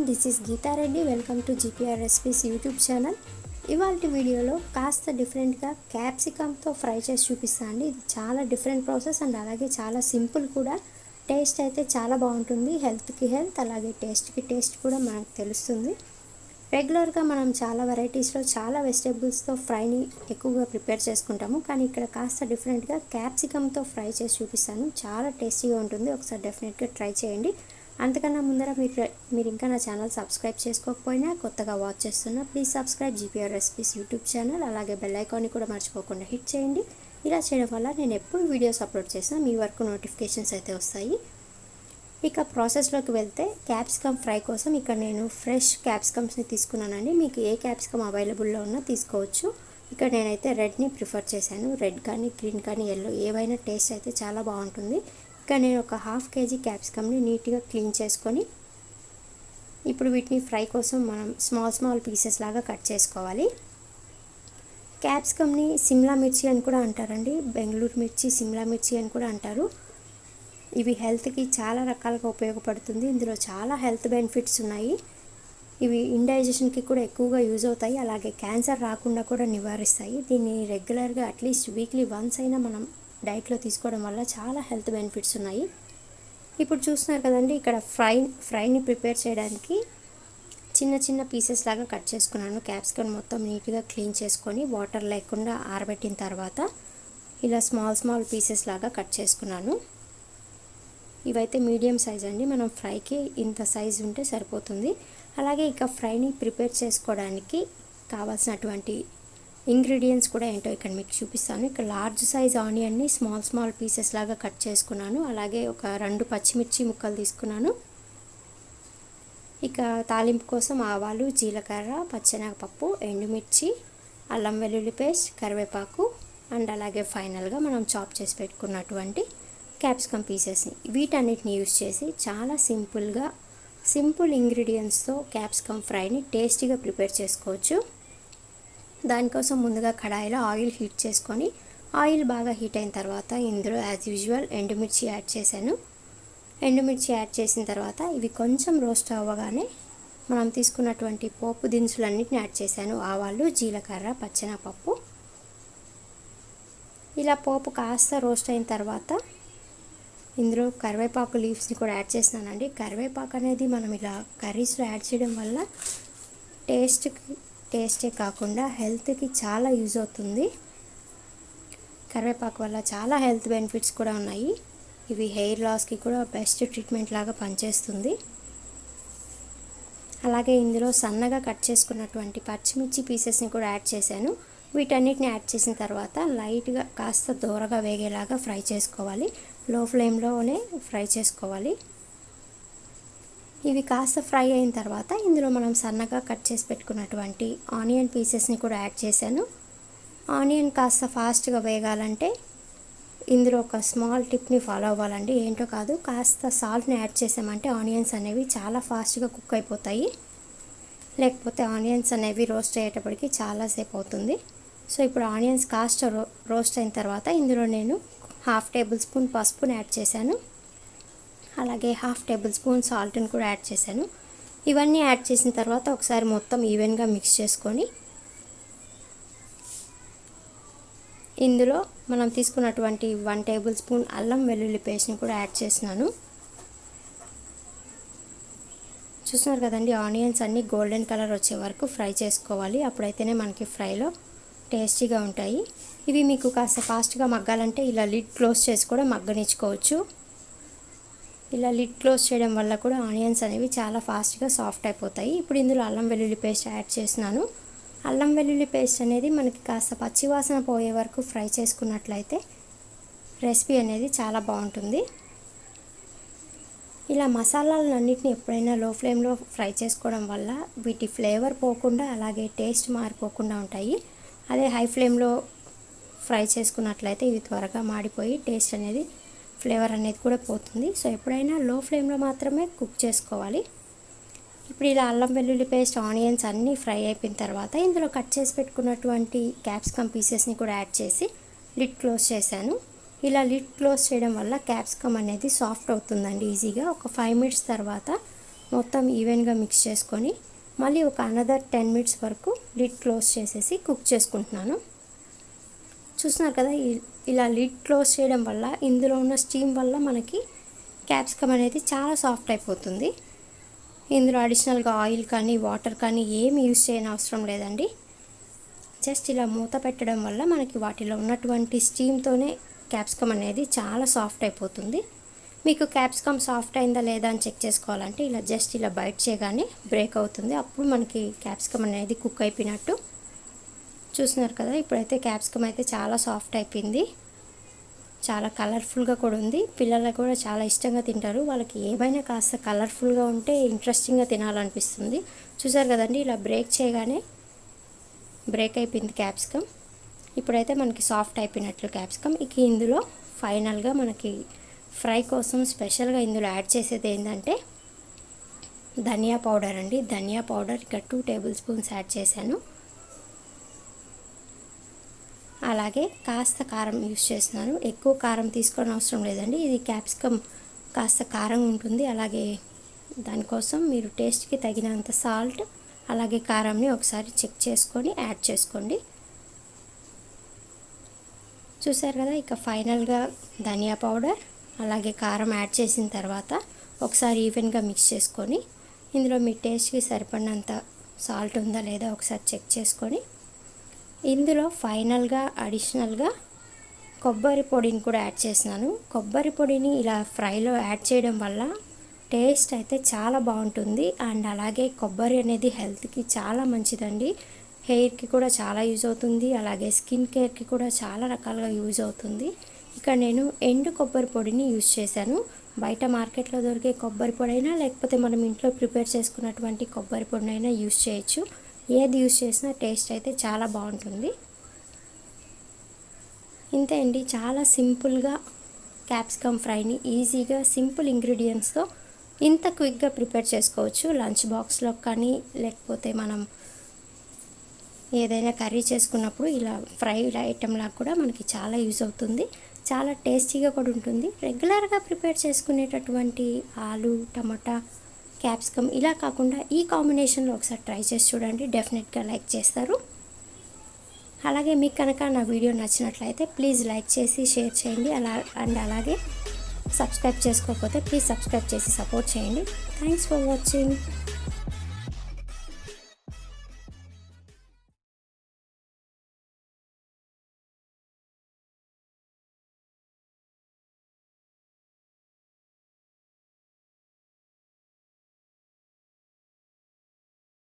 This is Geeta Reddy. Welcome to gprrecipes YouTube channel. ఇవాల్టి వీడియోలో కాస్త డిఫరెంట్గా క్యాప్సికమ్తో ఫ్రై చేసి చూపిస్తాను అండి. ఇది చాలా డిఫరెంట్ ప్రాసెస్ అండ్ అలాగే చాలా సింపుల్ కూడా. టేస్ట్ అయితే చాలా బాగుంటుంది. హెల్త్కి హెల్త్, అలాగే టేస్ట్కి టేస్ట్ కూడా మనకు తెలుస్తుంది. రెగ్యులర్గా మనం చాలా వెరైటీస్లో చాలా వెజిటేబుల్స్తో ఫ్రైని ఎక్కువగా ప్రిపేర్ చేసుకుంటాము, కానీ ఇక్కడ కాస్త డిఫరెంట్గా క్యాప్సికమ్తో ఫ్రై చేసి చూపిస్తాను. చాలా టేస్టీగా ఉంటుంది. ఒకసారి డెఫినెట్గా ట్రై చేయండి. అంతకన్నా ముందర మీరు ఇంకా నా ఛానల్ సబ్స్క్రైబ్ చేసుకోకపోయినా, కొత్తగా వాచ్ చేస్తున్నా, please subscribe gprrecipes YouTube channel. అలాగే బెల్ ఐకాన్ని కూడా మర్చిపోకుండా హిట్ చేయండి. ఇలా చేయడం వల్ల నేను ఎప్పుడు వీడియోస్ అప్లోడ్ చేసినా మీ వరకు నోటిఫికేషన్స్ అయితే వస్తాయి. ఇక ప్రాసెస్లోకి వెళ్తే, క్యాప్సికమ్ ఫ్రై కోసం ఇక్కడ నేను ఫ్రెష్ క్యాప్సికమ్స్ని తీసుకున్నానండి. మీకు ఏ క్యాప్సికమ్ అవైలబుల్లో ఉన్నా తీసుకోవచ్చు. ఇక్కడ నేనైతే రెడ్ని ప్రిఫర్ చేశాను. రెడ్ కానీ గ్రీన్ కానీ ఎల్లో ఏవైనా టేస్ట్ అయితే చాలా బాగుంటుంది. ఇక్కడ నేను ఒక ½ kg క్యాప్సికమ్ని నీట్గా క్లీన్ చేసుకొని, ఇప్పుడు వీటిని ఫ్రై కోసం మనం స్మాల్ పీసెస్ లాగా కట్ చేసుకోవాలి. క్యాప్సికమ్ని సిమ్లా మిర్చి అని కూడా అంటారండి. బెంగళూరు మిర్చి, సిమ్లా మిర్చి అని కూడా అంటారు. ఇవి హెల్త్కి చాలా రకాలుగా ఉపయోగపడుతుంది. ఇందులో చాలా హెల్త్ బెనిఫిట్స్ ఉన్నాయి. ఇవి ఇండైజెషన్కి కూడా ఎక్కువగా యూజ్ అవుతాయి. అలాగే క్యాన్సర్ రాకుండా కూడా నివారిస్తాయి. దీన్ని రెగ్యులర్గా అట్లీస్ట్ వీక్లీ వన్స్ అయినా మనం డైట్లో తీసుకోవడం వల్ల చాలా హెల్త్ బెనిఫిట్స్ ఉన్నాయి. ఇప్పుడు చూస్తున్నారు కదండి, ఇక్కడ ఫ్రైని ప్రిపేర్ చేయడానికి చిన్న పీసెస్ లాగా కట్ చేసుకున్నాను. క్యాప్సికమ్ మొత్తం నీట్గా క్లీన్ చేసుకొని వాటర్ లేకుండా ఆరబెట్టిన తర్వాత ఇలా స్మాల్ పీసెస్ లాగా కట్ చేసుకున్నాను. ఇవైతే మీడియం సైజ్ అండి. మనం ఫ్రైకి ఇంత సైజ్ ఉంటే సరిపోతుంది. అలాగే ఇక ఫ్రైని ప్రిపేర్ చేసుకోవడానికి కావాల్సినటువంటి ఇంగ్రీడియంట్స్ కూడా ఏంటో ఇక్కడ మీకు చూపిస్తాను. ఇక్కడ లార్జ్ సైజ్ ఆనియన్ని స్మాల్ పీసెస్ లాగా కట్ చేసుకున్నాను. అలాగే ఒక 2 పచ్చిమిర్చి ముక్కలు తీసుకున్నాను. ఇక తాలింపు కోసం ఆవాలు, జీలకర్ర, పచ్చెనగపప్పు, ఎండుమిర్చి, అల్లం వెల్లుల్లి పేస్ట్, కరివేపాకు అండ్ అలాగే ఫైనల్గా మనం చాప్ చేసి పెట్టుకున్నటువంటి క్యాప్సికమ్ పీసెస్ని, వీటన్నిటిని యూజ్ చేసి చాలా సింపుల్ ఇంగ్రీడియంట్స్తో క్యాప్సికమ్ ఫ్రైని టేస్టీగా ప్రిపేర్ చేసుకోవచ్చు. దానికోసం ముందుగా కడాయిలో ఆయిల్ హీట్ చేసుకొని, ఆయిల్ బాగా హీట్ అయిన తర్వాత ఇందులో యాజ్ యూజువల్ ఎండుమిర్చి యాడ్ చేశాను. ఎండుమిర్చి యాడ్ చేసిన తర్వాత ఇవి కొంచెం రోస్ట్ అవ్వగానే మనం తీసుకున్నటువంటి పోపు దినుసులన్నిటిని యాడ్ చేశాను. ఆవాలు, జీలకర్ర, పచ్చెనగపప్పు. ఇలా పోపు కాస్త రోస్ట్ అయిన తర్వాత ఇందులో కరివేపాకు లీవ్స్ని కూడా యాడ్ చేస్తున్నానండి. కరివేపాకు అనేది మనం ఇలా కర్రీస్లో యాడ్ చేయడం వల్ల టేస్టే కాకుండా హెల్త్కి చాలా యూజ్ అవుతుంది. కరివేపాకు వల్ల చాలా హెల్త్ బెనిఫిట్స్ కూడా ఉన్నాయి. ఇవి హెయిర్ లాస్కి కూడా బెస్ట్ ట్రీట్మెంట్ లాగా పనిచేస్తుంది. అలాగే ఇందులో సన్నగా కట్ చేసుకున్నటువంటి పచ్చిమిర్చి పీసెస్ని కూడా యాడ్ చేశాను. వీటన్నిటిని యాడ్ చేసిన తర్వాత లైట్గా కాస్త దూరగా వేగేలాగా ఫ్రై చేసుకోవాలి. లో ఫ్లేమ్లోనే ఫ్రై చేసుకోవాలి. ఇవి కాస్త ఫ్రై అయిన తర్వాత ఇందులో మనం సన్నగా కట్ చేసి పెట్టుకున్నటువంటి ఆనియన్ పీసెస్ని కూడా యాడ్ చేశాను. ఆనియన్ కాస్త ఫాస్ట్గా వేగాలంటే ఇందులో ఒక స్మాల్ టిప్ని ఫాలో అవ్వాలండి. ఏంటో కాదు, కాస్త సాల్ట్ని యాడ్ చేసామంటే ఆనియన్స్ అనేవి చాలా ఫాస్ట్గా కుక్ అయిపోతాయి. లేకపోతే ఆనియన్స్ అనేవి రోస్ట్ అయ్యేటప్పటికి చాలాసేపు అవుతుంది. సో ఇప్పుడు ఆనియన్స్ కాస్త రోస్ట్ అయిన తర్వాత ఇందులో నేను ½ టేబుల్ స్పూన్ పసుపుని యాడ్ చేశాను. అలాగే ½ టేబుల్ స్పూన్ సాల్ట్ని కూడా యాడ్ చేశాను. ఇవన్నీ యాడ్ చేసిన తర్వాత ఒకసారి మొత్తం ఈవెన్గా మిక్స్ చేసుకొని ఇందులో మనం తీసుకున్నటువంటి 1 టేబుల్ స్పూన్ అల్లం వెల్లుల్లి పేస్ట్ని కూడా యాడ్ చేస్తున్నాను. చూస్తున్నారు కదండి, ఆనియన్స్ అన్నీ గోల్డెన్ కలర్ వచ్చే వరకు ఫ్రై చేసుకోవాలి. అప్పుడైతేనే మనకి ఫ్రైలో టేస్టీగా ఉంటాయి. ఇవి మీకు కాస్త ఫాస్ట్గా మగ్గాలంటే ఇలా లిడ్ క్లోజ్ చేసి కూడా మగ్గనిచ్చుకోవచ్చు. ఇలా లిడ్ క్లోజ్ చేయడం వల్ల కూడా ఆనియన్స్ అనేవి చాలా ఫాస్ట్గా సాఫ్ట్ అయిపోతాయి. ఇప్పుడు ఇందులో అల్లం వెల్లుల్లి పేస్ట్ యాడ్ చేస్తున్నాను. అల్లం వెల్లుల్లి పేస్ట్ అనేది మనకి కాస్త పచ్చివాసన పోయే వరకు ఫ్రై చేసుకున్నట్లయితే రెసిపీ అనేది చాలా బాగుంటుంది. ఇలా మసాలాలన్నింటినీ ఎప్పుడైనా లో ఫ్లేమ్లో ఫ్రై చేసుకోవడం వల్ల వీటి ఫ్లేవర్ పోకుండా అలాగే టేస్ట్ మారిపోకుండా ఉంటాయి. అదే హై ఫ్లేమ్లో ఫ్రై చేసుకున్నట్లయితే ఇవి త్వరగా మాడిపోయి టేస్ట్ అనేది, ఫ్లేవర్ అనేది కూడా పోతుంది. సో ఎప్పుడైనా లో ఫ్లేమ్లో మాత్రమే కుక్ చేసుకోవాలి. ఇప్పుడు ఇలా అల్లం వెల్లుల్లి పేస్ట్, ఆనియన్స్ అన్నీ ఫ్రై అయిపోయిన తర్వాత ఇందులో కట్ చేసి పెట్టుకున్నటువంటి క్యాప్సికమ్ పీసెస్ని కూడా యాడ్ చేసి లిడ్ క్లోజ్ చేశాను. ఇలా లిడ్ క్లోజ్ చేయడం వల్ల క్యాప్సికమ్ అనేది సాఫ్ట్ అవుతుందండి ఈజీగా. ఒక 5 మినిట్స్ తర్వాత మొత్తం ఈవెన్గా మిక్స్ చేసుకొని మళ్ళీ ఒక అనదర్ 10 మినిట్స్ వరకు లిడ్ క్లోజ్ చేసేసి కుక్ చేసుకుంటున్నాను. చూస్తున్నారు కదా, ఇలా లిడ్ క్లోజ్ చేయడం వల్ల ఇందులో ఉన్న స్టీమ్ వల్ల మనకి క్యాప్సికమ్ అనేది చాలా సాఫ్ట్ అయిపోతుంది. ఇందులో అడిషనల్గా ఆయిల్ కానీ వాటర్ కానీ ఏమి యూజ్ చేయని అవసరం లేదండి. జస్ట్ ఇలా మూత పెట్టడం వల్ల మనకి వాటిలో ఉన్నటువంటి స్టీమ్తోనే క్యాప్సికమ్ అనేది చాలా సాఫ్ట్ అయిపోతుంది. మీకు క్యాప్సికమ్ సాఫ్ట్ అయిందా లేదా అని చెక్ చేసుకోవాలంటే ఇలా జస్ట్ ఇలా బైట్ చేయగానే బ్రేక్ అవుతుంది. అప్పుడు మనకి క్యాప్సికమ్ అనేది కుక్ అయిపోయినట్టు. చూస్తున్నారు కదా, ఇప్పుడైతే క్యాప్సికమ్ అయితే చాలా సాఫ్ట్ అయిపోయింది. చాలా కలర్ఫుల్గా కూడా ఉంది. పిల్లలకు కూడా చాలా ఇష్టంగా తింటారు. వాళ్ళకి ఏమైనా కాస్త కలర్ఫుల్గా ఉంటే ఇంట్రెస్టింగ్గా తినాలనిపిస్తుంది. చూసారు కదండి, ఇలా బ్రేక్ చేయగానే బ్రేక్ అయిపోయింది క్యాప్సికమ్. ఇప్పుడైతే మనకి సాఫ్ట్ అయిపోయినట్లు క్యాప్సికమ్. ఇక ఇందులో ఫైనల్గా మనకి ఫ్రై కోసం స్పెషల్గా ఇందులో యాడ్ చేసేది ఏంటంటే ధనియా పౌడర్ అండి. ధనియా పౌడర్ ఇక్కడ 2 టేబుల్ స్పూన్స్ యాడ్ చేశాను. అలాగే కాస్త కారం యూస్ చేస్తున్నాను. ఎక్కువ కారం తీసుకోవడం అవసరం లేదండి. ఇది క్యాప్సికమ్ కాస్త కారం ఉంటుంది. అలాగే దానికోసం మీరు టేస్ట్కి తగినంత సాల్ట్ అలాగే కారంని ఒకసారి చెక్ చేసుకొని యాడ్ చేసుకోండి. చూసారు కదా, ఇక ఫైనల్గా ధనియా పౌడర్ అలాగే కారం యాడ్ చేసిన తర్వాత ఒకసారి ఈవెన్గా మిక్స్ చేసుకొని ఇందులో మీ టేస్ట్కి సరిపడినంత సాల్ట్ ఉందా లేదా ఒకసారి చెక్ చేసుకొని ఇందులో ఫైనల్గా అడిషనల్గా కొబ్బరి పొడిని కూడా యాడ్ చేసినాను. కొబ్బరి పొడిని ఇలా ఫ్రైలో యాడ్ చేయడం వల్ల టేస్ట్ అయితే చాలా బాగుంటుంది. అండ్ అలాగే కొబ్బరి అనేది హెల్త్కి చాలా మంచిదండి. హెయిర్కి కూడా చాలా యూజ్ అవుతుంది. అలాగే స్కిన్ కేర్కి కూడా చాలా రకాలుగా యూజ్ అవుతుంది. ఇక్కడ నేను ఎండు కొబ్బరి పొడిని యూజ్ చేశాను. బయట మార్కెట్లో దొరికే కొబ్బరి పొడి అయినా లేకపోతే మనం ఇంట్లో ప్రిపేర్ చేసుకున్నటువంటి కొబ్బరి పొడినైనా యూజ్ చేయొచ్చు. ఏది యూజ్ చేసినా టేస్ట్ అయితే చాలా బాగుంటుంది. ఇంతే అండి, చాలా సింపుల్గా క్యాప్సికమ్ ఫ్రైని ఈజీగా సింపుల్ ఇంగ్రీడియంట్స్తో ఇంత క్విక్గా ప్రిపేర్ చేసుకోవచ్చు. లంచ్ బాక్స్లో కానీ లేకపోతే మనం ఏదైనా కర్రీ చేసుకున్నప్పుడు ఇలా ఫ్రైడ్ ఐటెంలా కూడా మనకి చాలా యూజ్ అవుతుంది. చాలా టేస్టీగా కూడా ఉంటుంది. రెగ్యులర్గా ప్రిపేర్ చేసుకునేటటువంటి ఆలు టమాటా క్యాప్సికమ్ ఇలా కాకుండా ఈ కాంబినేషన్లో ఒకసారి ట్రై చేసి చూడండి. డెఫినెట్గా లైక్ చేస్తారు. అలాగే మీకు కనుక నా వీడియో నచ్చినట్లయితే ప్లీజ్ లైక్ చేసి షేర్ చేయండి. అలాగే సబ్స్క్రైబ్ చేసుకోకపోతే ప్లీజ్ సబ్స్క్రైబ్ చేసి సపోర్ట్ చేయండి. Thanks for watching.